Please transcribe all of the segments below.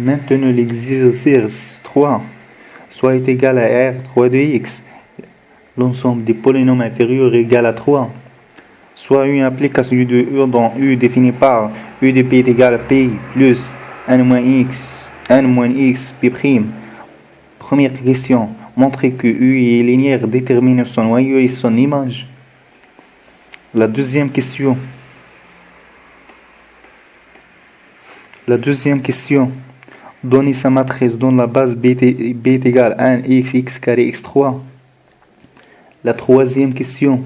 Maintenant l'exercice 3 soit est égal à R3 de x. L'ensemble des polynômes inférieurs est égal à 3. Soit une application de U dans U définie par U de P est égal à P plus n moins x P'. Première question. Montrer que U est linéaire, déterminer son noyau et son image. La deuxième question. Donner sa matrice dont la base B est égale à 1x, x carré, x3. La troisième question.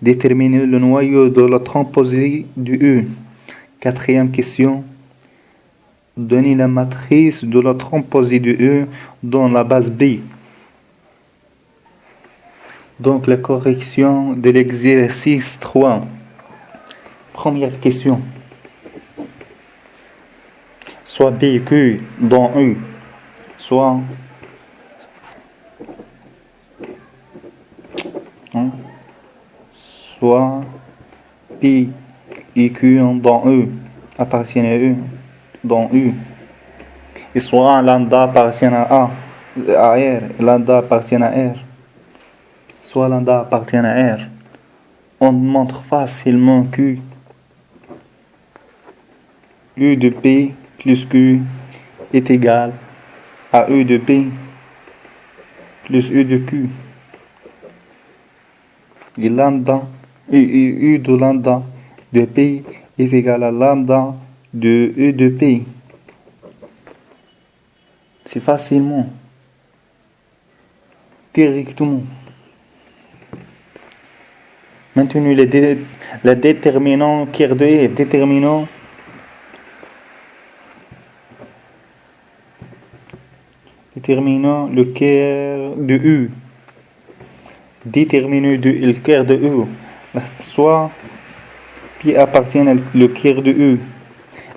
Déterminer le noyau de la composée du U. Quatrième question. Donner la matrice de la composée du U dans la base B. Donc la correction de l'exercice 3. Première question. Soit B Q dans U, soit P et Q dans U appartiennent à U dans U, et soit lambda appartient à R, lambda appartient à R, soit lambda appartient à R. On montre facilement que U de P plus Q est égal à U de P plus U de Q. Et lambda, U de lambda de P est égal à lambda de U de P. C'est facilement, directement. Maintenant, le déterminant curl de F. Déterminant le curl de U. Déterminer le curl de U. Soit P appartient au curl de U.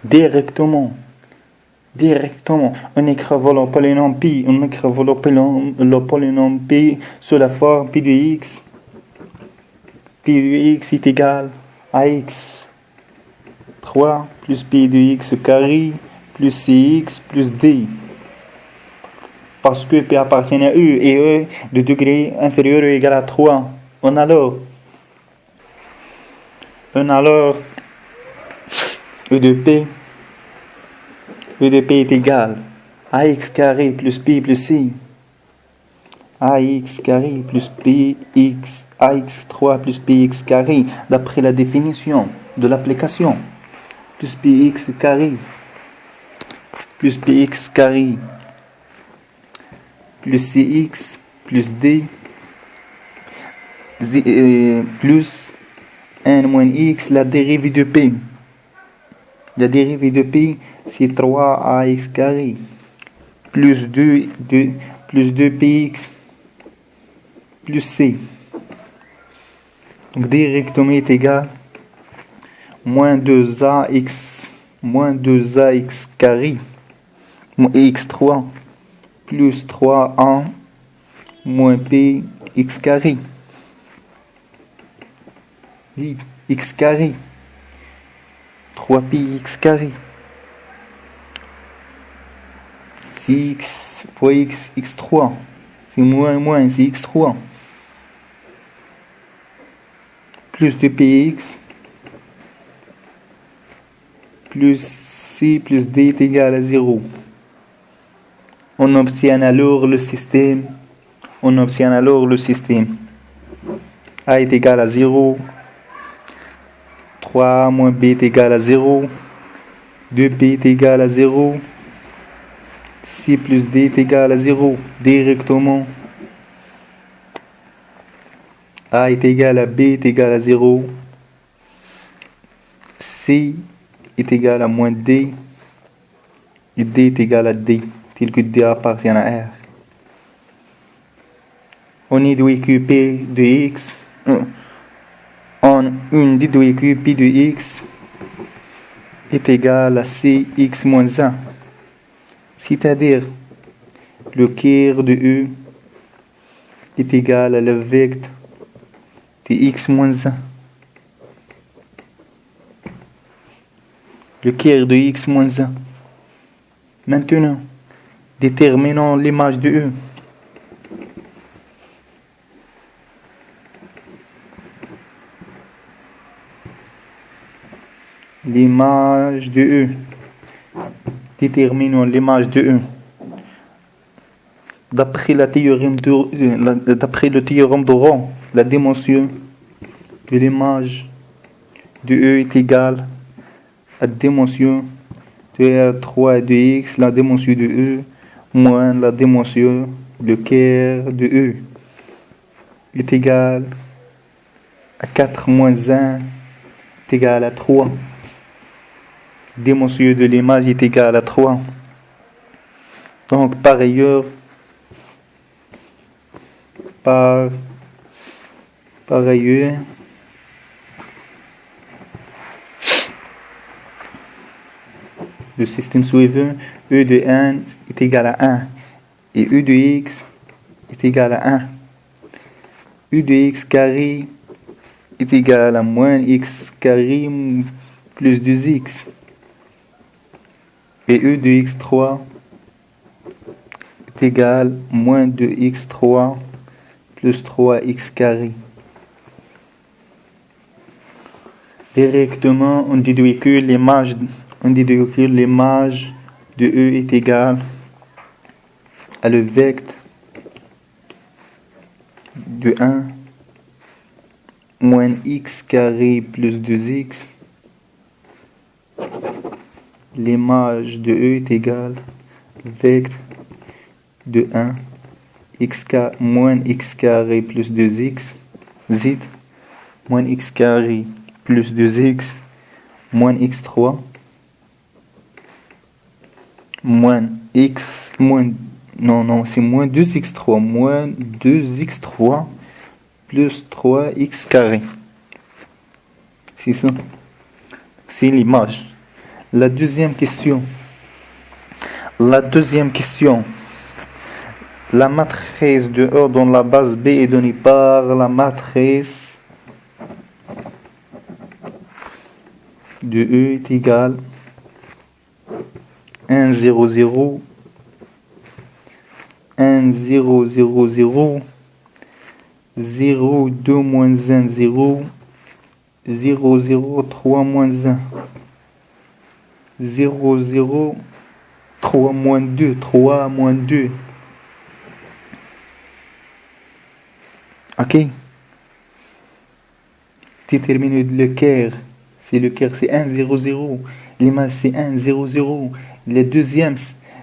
Directement. On écrivant le polynôme P. Le polynôme P sous la forme P de X. P de X est égal à X. 3 plus P de X carré plus CX plus D. Parce que P appartient à U et E de degré inférieur ou égal à 3. On a alors E de P est égal à X carré plus P plus C. AX carré plus PX, AX3 plus PX carré, d'après la définition de l'application, plus PX carré, plus PX carré, plus CX, plus D, plus N moins X, la dérivée de P. La dérivée de P, c'est 3AX carré, plus 2PX, plus C. Donc directement est égal moins 2AX carré, x3 plus 3A moins PX carré. X carré 3px carré 6x fois x, x3 c'est moins c'est x3 plus 2px plus c plus d est égal à 0. On obtient alors le système A est égal à 0, 3 moins B est égal à 0, 2B est égal à 0, C plus D est égal à 0. Directement, A est égal à B est égal à 0, C est égal à moins D, et D est égal à D, tel que D appartient à R. On déduit que P de X, on déduit que P de X est égal à Cx moins 1, c'est-à-dire le curl de U est égal à le vecteur de x moins 1. le tiers de x moins 1. Maintenant, déterminons l'image de E. L'image de E. Déterminons l'image de E. D'après le théorème de Rho, la dimension de l'image de E est égale à la dimension de R3 de X, la dimension de E, moins la dimension de tiers de E est égale à 4 moins 1 est égal à 3. Dimension de l'image est égale à 3. Donc, par ailleurs, le système suivant, E de n est égal à 1 et E de x est égal à 1. E de x carré est égal à moins x carré plus 2x. Et E de x3 est égal à moins 2x3 plus 3x carré. Directement, on déduit que l'image de E est égale à le vecteur de 1 moins x carré plus 2x. L'image de E est égale au vecteur de 1 moins x carré plus 2x, z, moins x carré plus 2x, moins x3, c'est moins 2x3, moins 2x3 plus 3x carré. C'est ça. C'est l'image. La deuxième question. La matrice de E dans la base B est donnée par la matrice de E est égale 1, 0, 0, 1, 0, 0, 0, 0, 2, moins 1, 0, 0, 0, 3, moins 1, 0, 0, 3, moins 2, 3, moins 2. Ok. Déterminer le tiers. C'est le tiers, c'est 1, 0, 0. L'image, c'est 1, 0, 0. Le deuxième,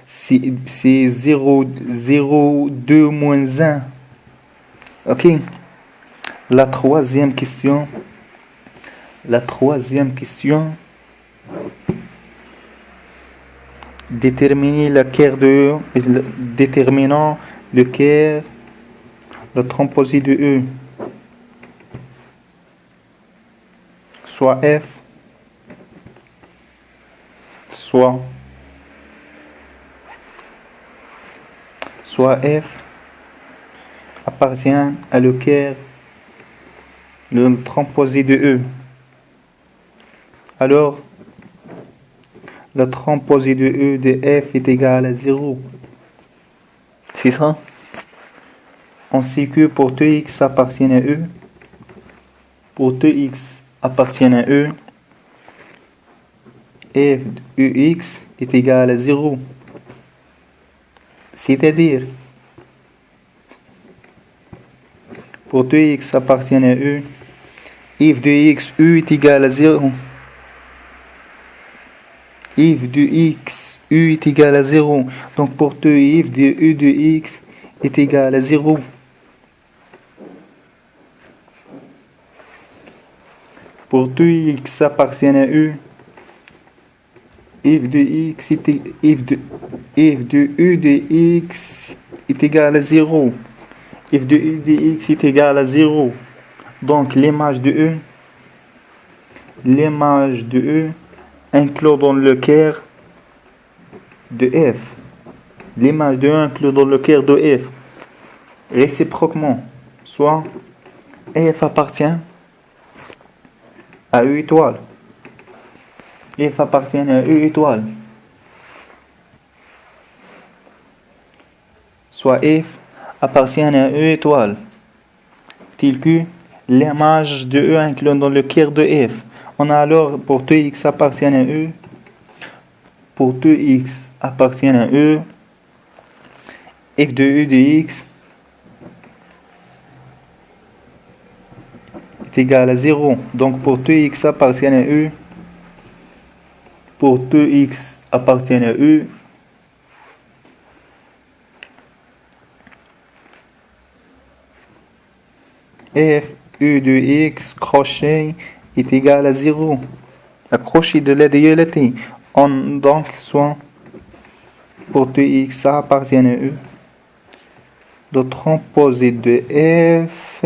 c'est 0, 0, 2, moins 1. Ok. La troisième question. Déterminer le tiers de E. Déterminant le tiers. Le composé de E, soit F, soit F appartient à le tiers, le composé de E. Alors, le composé de E de F est égal à 0. C'est ça? On sait que pour tout x appartient à E, f de x est égal à 0. C'est-à-dire, pour tout x appartient à E, f de x, E est égal à 0. F de x, E est égal à 0. Donc pour tout f de E de x est égal à 0. Pour tout x appartient à E, f de E de x est égal à 0. F de E de x est égal à 0. Donc l'image de E inclut dans le tiers de f. L'image de E inclut dans le tiers de f. Réciproquement, soit f appartient à E étoile. F appartient à E étoile. Soit F appartient à E étoile, tel que l'image de E inclus dans le cœur de F. On a alors pour tout X appartient à E, pour tout X appartient à E, f de E de X est égal à 0. Donc pour tout X appartient à E, pour tout X appartient à E, f E de X crochet est égal à 0. Le crochet de la dualité. Donc, soit pour tout X, ça appartient à E. Le transposé de F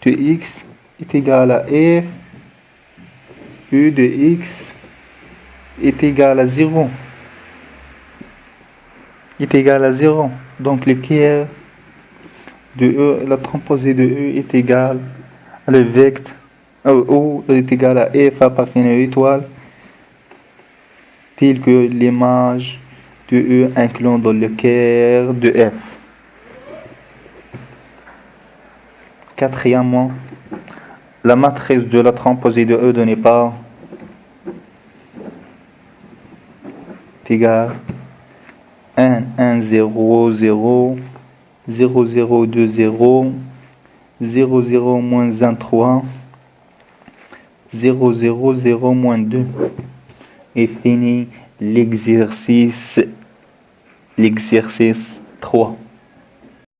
de X est égal à F E de X est égal à 0. Est égal à 0. Donc, le tiers de E, la transposée de E est égal à le vecteur O est égal à F appartient à E étoile, tel que l'image de E inclus dans le cœur de F. Quatrièmement, la matrice de la transposée de E donnée par est égale 1, 1, 0, 0, 0, 0, 2, 0, 0, 0, moins 1, 3, 0, 0, 0, moins 2. Et fini l'exercice 3.